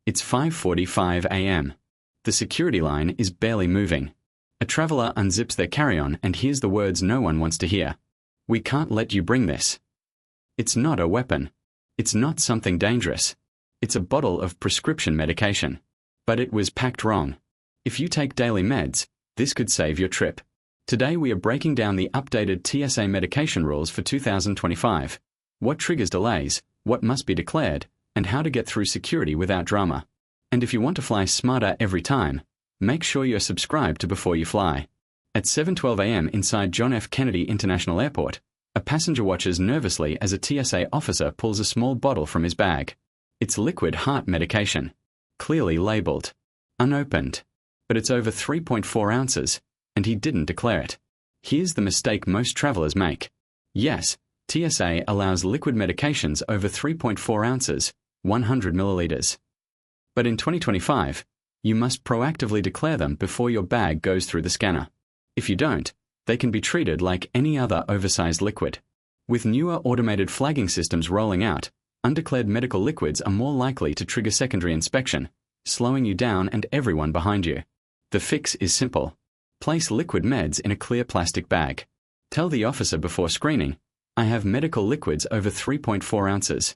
It's 5:45 a.m. The security line is barely moving. A traveler unzips their carry-on and hears the words no one wants to hear. "We can't let you bring this." It's not a weapon. It's not something dangerous. It's a bottle of prescription medication. But it was packed wrong. If you take daily meds, this could save your trip. Today we are breaking down the updated TSA medication rules for 2025. What triggers delays, what must be declared, and how to get through security without drama. And if you want to fly smarter every time, make sure you're subscribed to Before You Fly. At 7:12 a.m. inside John F. Kennedy International Airport, a passenger watches nervously as a TSA officer pulls a small bottle from his bag. It's liquid heart medication. Clearly labeled. Unopened. But it's over 3.4 ounces, and he didn't declare it. Here's the mistake most travelers make. Yes, TSA allows liquid medications over 3.4 ounces, 100 milliliters. But in 2025, you must proactively declare them before your bag goes through the scanner. If you don't, they can be treated like any other oversized liquid. With newer automated flagging systems rolling out, undeclared medical liquids are more likely to trigger secondary inspection, slowing you down and everyone behind you. The fix is simple. Place liquid meds in a clear plastic bag. Tell the officer before screening, "I have medical liquids over 3.4 ounces.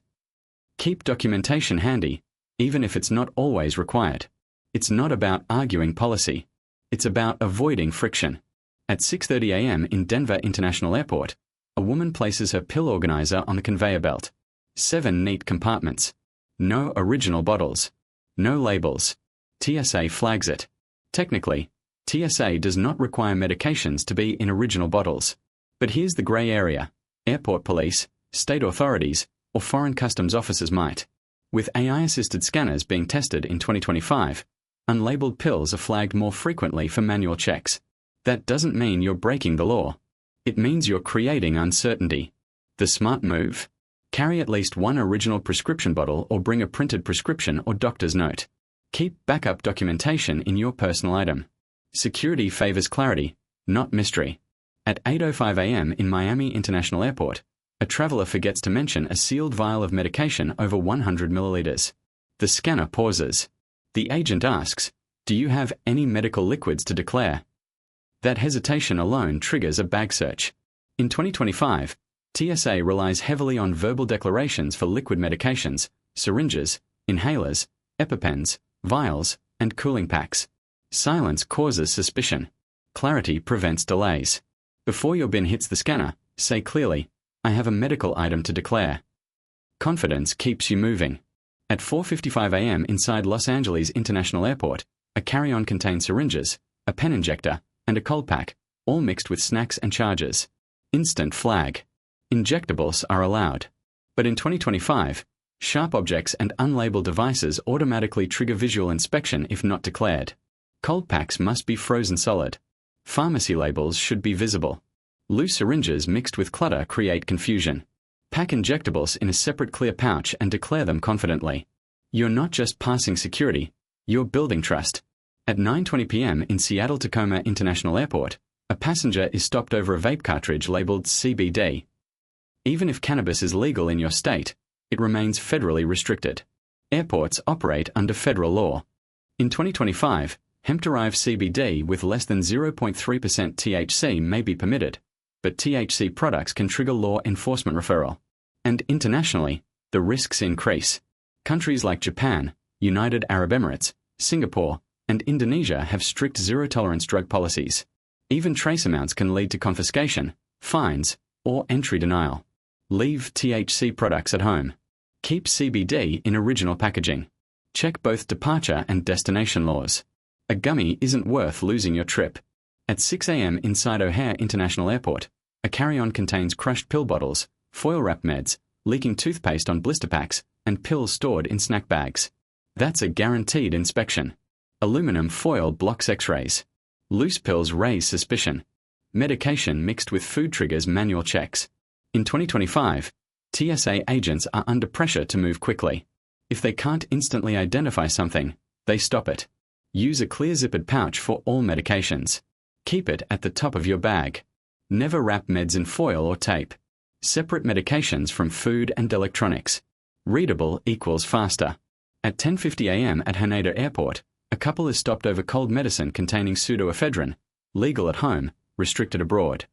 Keep documentation handy, even if it's not always required. It's not about arguing policy. It's about avoiding friction. At 6:30 a.m. in Denver International Airport, a woman places her pill organizer on the conveyor belt. 7 neat compartments. No original bottles. No labels. TSA flags it. Technically, TSA does not require medications to be in original bottles. But here's the grey area. Airport police, state authorities, or foreign customs officers might. With AI-assisted scanners being tested in 2025, unlabeled pills are flagged more frequently for manual checks. That doesn't mean you're breaking the law. It means you're creating uncertainty. The smart move? Carry at least one original prescription bottle or bring a printed prescription or doctor's note. Keep backup documentation in your personal item. Security favors clarity, not mystery. At 8:05 a.m. in Miami International Airport, a traveler forgets to mention a sealed vial of medication over 100 milliliters. The scanner pauses. The agent asks, "Do you have any medical liquids to declare?" That hesitation alone triggers a bag search. In 2025, TSA relies heavily on verbal declarations for liquid medications, syringes, inhalers, EpiPens, vials, and cooling packs. Silence causes suspicion. Clarity prevents delays. Before your bin hits the scanner, say clearly, "I have a medical item to declare." Confidence keeps you moving. At 4:55 a.m. inside Los Angeles International Airport, a carry-on contains syringes, a pen injector, and a cold pack, all mixed with snacks and chargers. Instant flag. Injectables are allowed. But in 2025, sharp objects and unlabeled devices automatically trigger visual inspection if not declared. Cold packs must be frozen solid. Pharmacy labels should be visible. Loose syringes mixed with clutter create confusion. Pack injectables in a separate clear pouch and declare them confidently. You're not just passing security, you're building trust. At 9:20 p.m. in Seattle-Tacoma International Airport, a passenger is stopped over a vape cartridge labeled CBD. Even if cannabis is legal in your state, it remains federally restricted. Airports operate under federal law. In 2025, hemp-derived CBD with less than 0.3% THC may be permitted, but THC products can trigger law enforcement referral. And internationally, the risks increase. Countries like Japan, United Arab Emirates, Singapore, and Indonesia have strict zero-tolerance drug policies. Even trace amounts can lead to confiscation, fines, or entry denial. Leave THC products at home. Keep CBD in original packaging. Check both departure and destination laws. A gummy isn't worth losing your trip. At 6 a.m. inside O'Hare International Airport, a carry-on contains crushed pill bottles, foil-wrapped meds, leaking toothpaste on blister packs, and pills stored in snack bags. That's a guaranteed inspection. Aluminum foil blocks X-rays. Loose pills raise suspicion. Medication mixed with food triggers manual checks. In 2025, TSA agents are under pressure to move quickly. If they can't instantly identify something, they stop it. Use a clear zippered pouch for all medications. Keep it at the top of your bag. Never wrap meds in foil or tape. Separate medications from food and electronics. Readable equals faster. At 10:50 a.m. at Haneda Airport, a couple is stopped over cold medicine containing pseudoephedrine, legal at home, restricted abroad.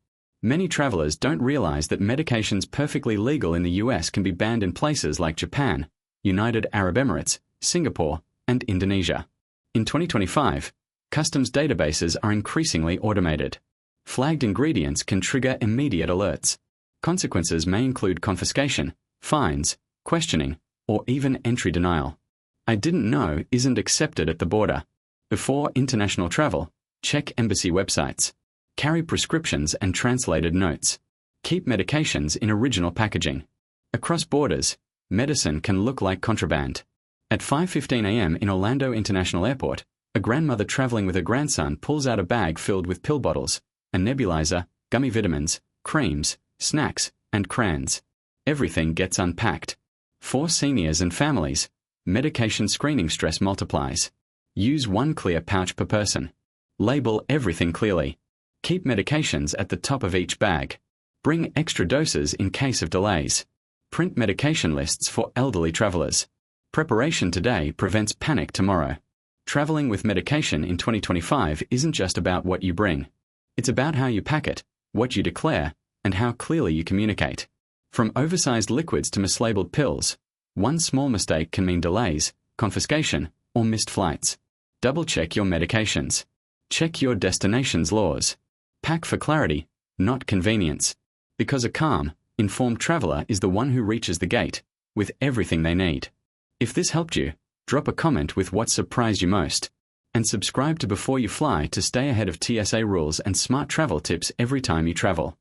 Many travelers don't realize that medications perfectly legal in the US can be banned in places like Japan, United Arab Emirates, Singapore, and Indonesia. In 2025, customs databases are increasingly automated. Flagged ingredients can trigger immediate alerts. Consequences may include confiscation, fines, questioning, or even entry denial. I didn't know isn't accepted at the border. Before international travel, check embassy websites. Carry prescriptions and translated notes. Keep medications in original packaging. Across borders, medicine can look like contraband. At 5:15 a.m. in Orlando International Airport, a grandmother traveling with her grandson pulls out a bag filled with pill bottles, a nebulizer, gummy vitamins, creams, snacks, and crayons. Everything gets unpacked. For seniors and families, medication screening stress multiplies. Use one clear pouch per person. Label everything clearly. Keep medications at the top of each bag. Bring extra doses in case of delays. Print medication lists for elderly travelers. Preparation today prevents panic tomorrow. Traveling with medication in 2025 isn't just about what you bring. It's about how you pack it, what you declare, and how clearly you communicate. From oversized liquids to mislabeled pills, one small mistake can mean delays, confiscation, or missed flights. Double-check your medications. Check your destination's laws. Pack for clarity, not convenience. Because a calm, informed traveler is the one who reaches the gate with everything they need. If this helped you, drop a comment with what surprised you most. And subscribe to Before You Fly to stay ahead of TSA rules and smart travel tips every time you travel.